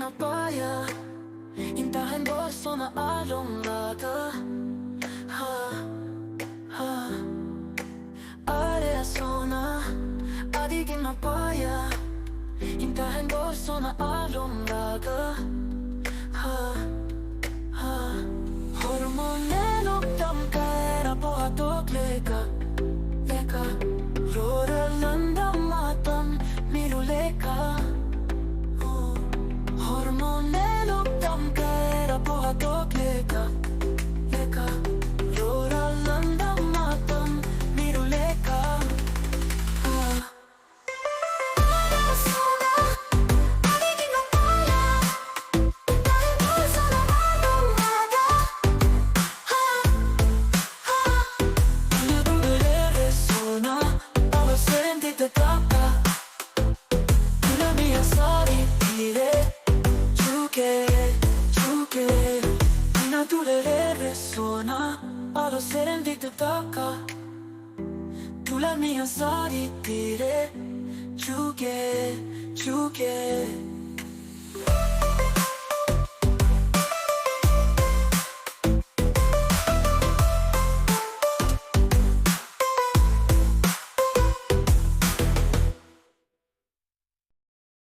napaya Intahan gusto na along laga Are asona Adigin napaya Intahan gusto na along laga Hormonelok damka era po atok leka Rora landa matan miruleka Hormonelok damka era po atok leka Rora landa matan miruleka Alo serendito taka Tula mia sari tire Chuke